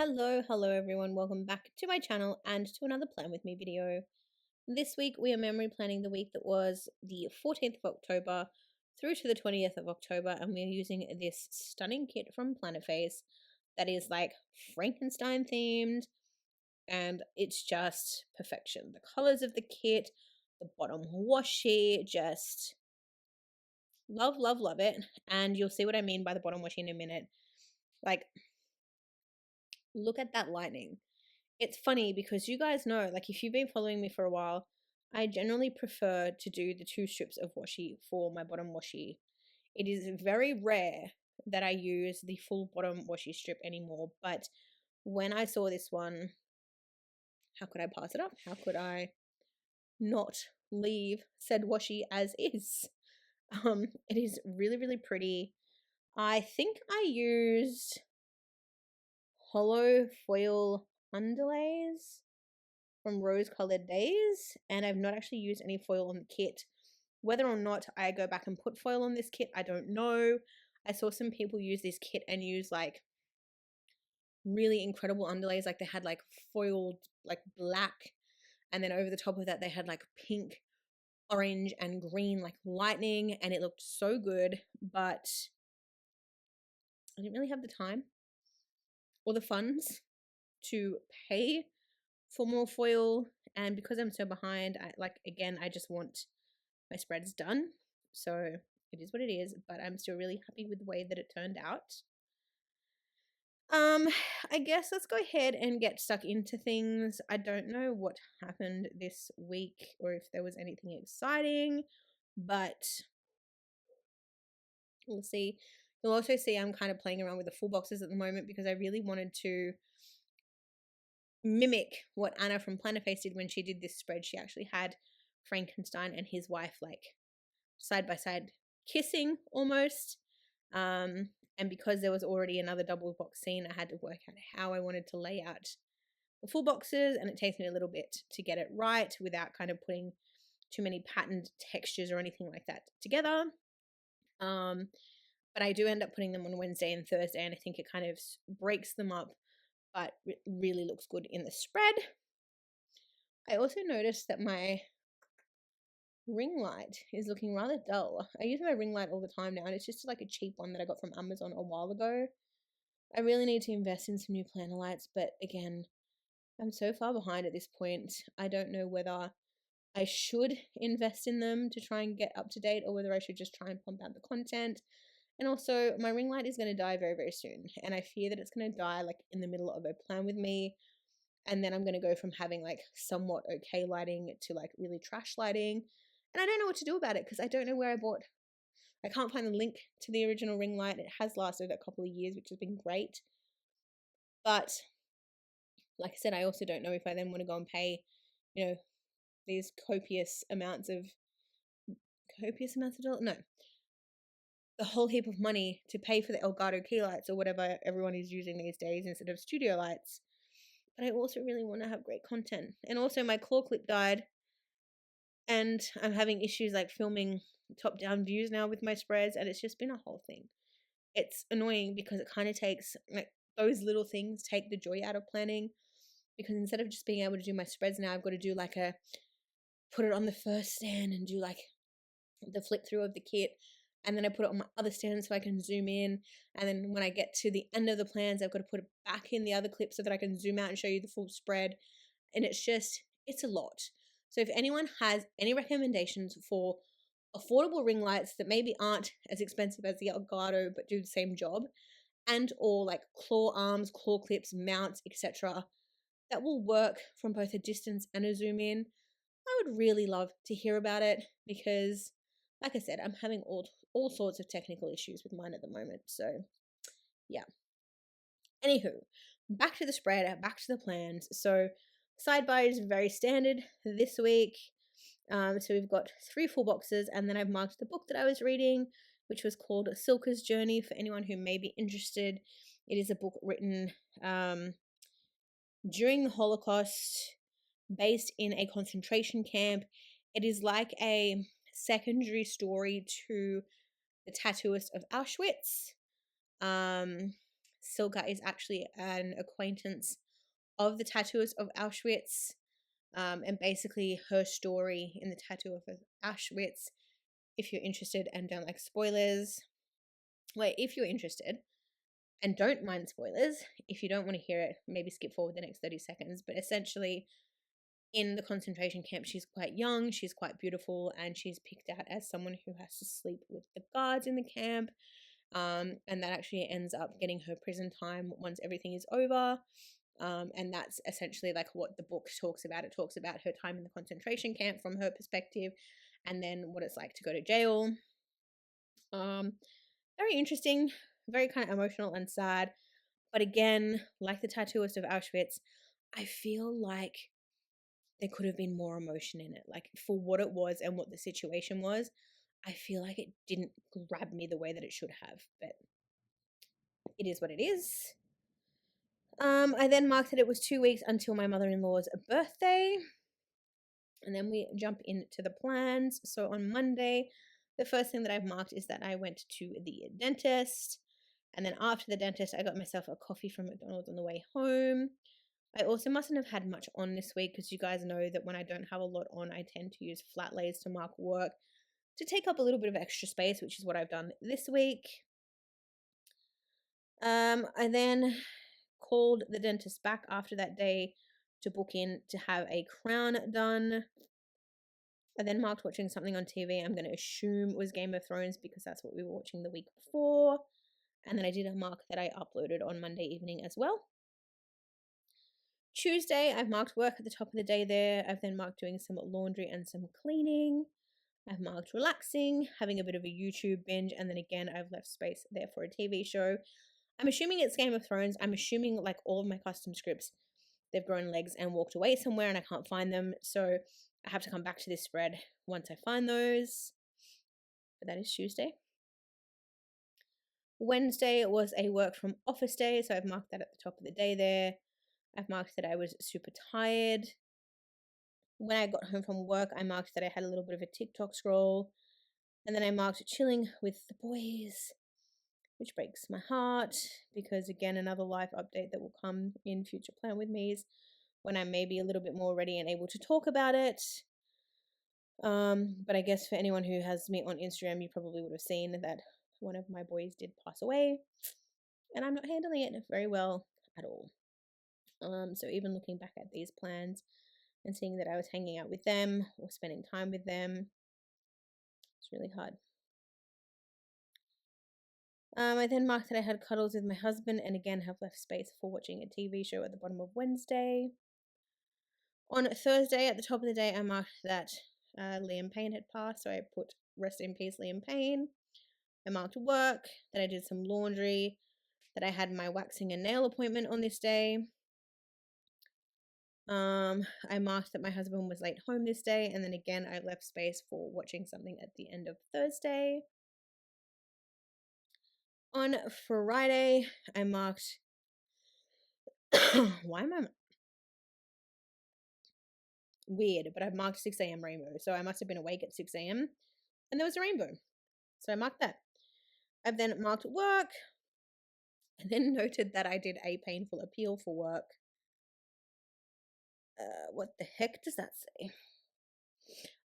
Hello everyone, welcome back to my channel and to another Plan With Me video. This week we are memory planning the week that was the 14th of October through to the 20th of October, and we're using this stunning kit from Planet Face that is like Frankenstein themed, and it's just perfection. The colors of the kit, the bottom washi, just love it. And you'll see what I mean by the bottom washi in a minute. Like, look at that lightning. It's funny because you guys know, like if you've been following me for a while, I generally prefer to do the 2 strips of washi for my bottom washi. It is very rare that I use the full bottom washi strip anymore, but when I saw this one, how could I pass it up? How could I not leave said washi as is? It is really pretty. I think I used hollow foil underlays from Rose Colored Days, and I've not actually used any foil on the kit. Whether or not I go back and put foil on this kit, I don't know. I saw some people use this kit and use like really incredible underlays, like they had like foiled like black, and then over the top of that they had like pink, orange and green like lightning, and it looked so good, but I didn't really have the time or the funds to pay for more foil, and because I'm so behind, I just want my spreads done, so it is what it is, but I'm still really happy with the way that it turned out. I guess let's go ahead and get stuck into things. I don't know what happened this week or if there was anything exciting, but we'll see. You'll also see I'm kind of playing around with the full boxes at the moment because I really wanted to mimic what Anna from Planet Face did when she did this spread. She actually had Frankenstein and his wife like side by side kissing almost, and because there was already another double box scene, I had to work out how I wanted to lay out the full boxes, and it takes me a little bit to get it right without kind of putting too many patterned textures or anything like that together. But I do end up putting them on Wednesday and Thursday, and I think it kind of breaks them up, but it really looks good in the spread. I also noticed that my ring light is looking rather dull. I use my ring light all the time now, and it's just like a cheap one that I got from Amazon a while ago. I really need to invest in some new planner lights, but again, I'm so far behind at this point. I don't know whether I should invest in them to try and get up to date, or whether I should just try and pump out the content. And also, my ring light is going to die very soon, and I fear that it's going to die like in the middle of a Plan With Me, and then I'm going to go from having like somewhat okay lighting to like really trash lighting, and I don't know what to do about it because I don't know where I can't find the link to the original ring light. It has lasted a couple of years, which has been great, but like I said, I also don't know if I then want to go and pay, these copious amounts of dollars, no, the whole heap of money to pay for the Elgato key lights or whatever everyone is using these days instead of studio lights. But I also really want to have great content. And also my claw clip died, and I'm having issues like filming top-down views now with my spreads, and it's just been a whole thing. It's annoying because it kind of takes, like, those little things take the joy out of planning, because instead of just being able to do my spreads now, I've got to do like put it on the first stand and do like the flip through of the kit, and then I put it on my other stand so I can zoom in, and then when I get to the end of the plans, I've got to put it back in the other clip so that I can zoom out and show you the full spread, and it's a lot. So if anyone has any recommendations for affordable ring lights that maybe aren't as expensive as the Elgato but do the same job, and or like claw arms, claw clips, mounts, etc., that will work from both a distance and a zoom in, I would really love to hear about it, because like I said, I'm having all sorts of technical issues with mine at the moment. So yeah. Anywho, back to the spread, back to the plans. So sidebar is very standard this week. So we've got 3 full boxes, and then I've marked the book that I was reading, which was called Silka's Journey, for anyone who may be interested. It is a book written during the Holocaust, based in a concentration camp. It is like a secondary story to The Tattooist of Auschwitz. Silka is actually an acquaintance of the tattooist of Auschwitz, and basically her story in the tattoo of Auschwitz. If you're interested and don't like spoilers, well, if you're interested and don't mind spoilers, if you don't want to hear it, maybe skip forward the next 30 seconds. But essentially, in the concentration camp, she's quite young, she's quite beautiful, and she's picked out as someone who has to sleep with the guards in the camp. And that actually ends up getting her prison time once everything is over. And that's essentially like what the book talks about. It talks about her time in the concentration camp from her perspective, and then what it's like to go to jail. Very interesting, very kind of emotional and sad. But again, like the tattooist of Auschwitz, I feel like there could have been more emotion in it. Like for what it was and what the situation was, I feel like it didn't grab me the way that it should have. But it is what it is. I then marked that it was 2 weeks until my mother-in-law's birthday. And then we jump into the plans. So on Monday, the first thing that I've marked is that I went to the dentist. And then after the dentist, I got myself a coffee from McDonald's on the way home. I also mustn't have had much on this week because you guys know that when I don't have a lot on, I tend to use flat lays to mark work to take up a little bit of extra space, which is what I've done this week. I then called the dentist back after that day to book in to have a crown done. I then marked watching something on TV. I'm going to assume it was Game of Thrones because that's what we were watching the week before. And then I did a mark that I uploaded on Monday evening as well. Tuesday, I've marked work at the top of the day there. I've then marked doing some laundry and some cleaning. I've marked relaxing, having a bit of a YouTube binge, and then again, I've left space there for a TV show. I'm assuming it's Game of Thrones. I'm assuming like all of my custom scripts, they've grown legs and walked away somewhere and I can't find them. So I have to come back to this spread once I find those. But that is Tuesday. Wednesday was a work from office day, so I've marked that at the top of the day there. I've marked that I was super tired. When I got home from work, I marked that I had a little bit of a TikTok scroll. And then I marked chilling with the boys, which breaks my heart because, again, another life update that will come in future Plan With Me's when I'm maybe a little bit more ready and able to talk about it. But I guess for anyone who has me on Instagram, you probably would have seen that one of my boys did pass away, and I'm not handling it very well at all. So even looking back at these plans and seeing that I was hanging out with them or spending time with them, it's really hard. I then marked that I had cuddles with my husband and again have left space for watching a TV show at the bottom of Wednesday. On Thursday, at the top of the day, I marked that Liam Payne had passed, so I put rest in peace, Liam Payne. I marked work, that I did some laundry, that I had my waxing and nail appointment on this day. I marked that my husband was late home this day, and then again, I left space for watching something at the end of Thursday. On Friday, I marked. Why am I weird? But I marked 6 a.m. rainbow, so I must have been awake at 6 a.m. and there was a rainbow, so I marked that. I've then marked work, and then noted that I did a painful appeal for work. What the heck does that say?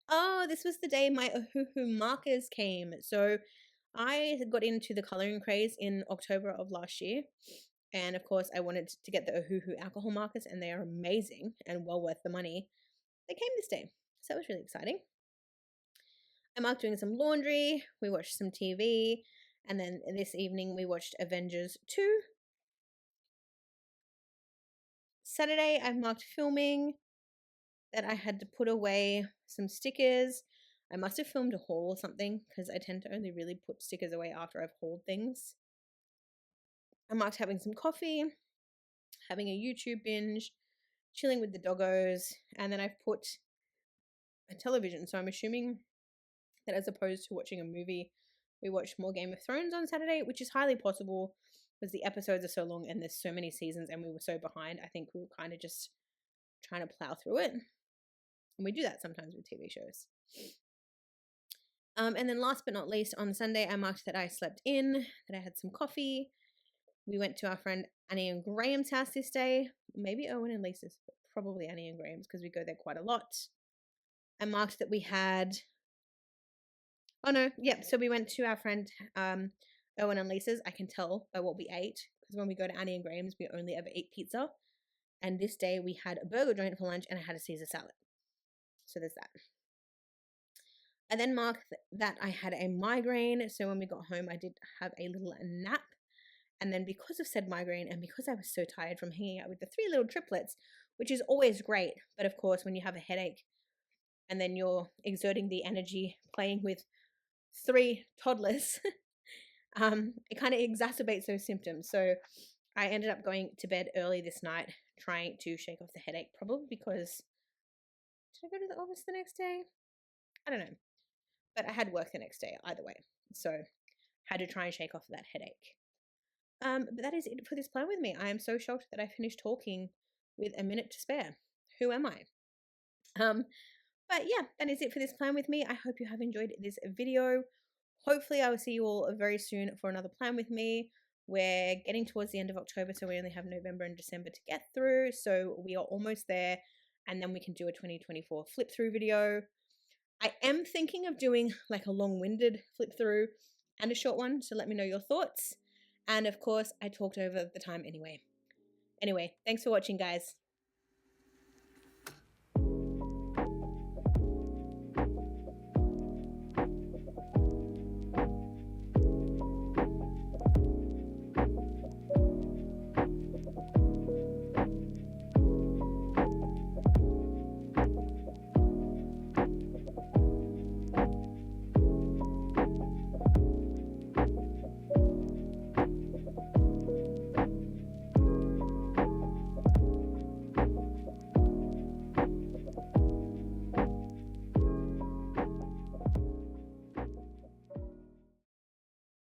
Oh, this was the day my Ohuhu markers came. So I got into the colouring craze in October of last year. And of course, I wanted to get the Ohuhu alcohol markers, and they are amazing and well worth the money. They came this day. So that was really exciting. I marked doing some laundry. We watched some TV. And then this evening, we watched Avengers 2. Saturday, I've marked filming, that I had to put away some stickers. I must have filmed a haul or something because I tend to only really put stickers away after I've hauled things. I marked having some coffee, having a YouTube binge, chilling with the doggos, and then I've put a television. So I'm assuming that as opposed to watching a movie, we watched more Game of Thrones on Saturday, which is highly possible because the episodes are so long and there's so many seasons and we were so behind. I think we were kind of just trying to plow through it. And we do that sometimes with TV shows. And then last but not least, on Sunday, I marked that I slept in, that I had some coffee, We went to our friend Annie and Graham's house this day. Maybe Owen and Lisa's, but probably Annie and Graham's because we go there quite a lot. And marked that we had... Oh no, yep. So we went to our friend Owen and Lisa's. I can tell by what we ate because when we go to Annie and Graham's, we only ever eat pizza. And this day we had a burger joint for lunch and I had a Caesar salad. So there's that. I then marked that I had a migraine. So when we got home, I did have a little nap. And then because of said migraine and because I was so tired from hanging out with the three little triplets, which is always great, but of course when you have a headache and then you're exerting the energy playing with three toddlers, it kind of exacerbates those symptoms. So I ended up going to bed early this night trying to shake off the headache, probably because... Did I go to the office the next day? I don't know. But I had work the next day either way. So had to try and shake off that headache. But that is it for this plan with me. I am so shocked that I finished talking with a minute to spare. Who am I? But yeah, that is it for this plan with me. I hope you have enjoyed this video. Hopefully I will see you all very soon for another plan with me. We're getting towards the end of October, so we only have November and December to get through. So we are almost there, and then we can do a 2024 flip through video. I am thinking of doing like a long-winded flip through and a short one, so let me know your thoughts. And of course, I talked over the time anyway. Anyway, thanks for watching, guys.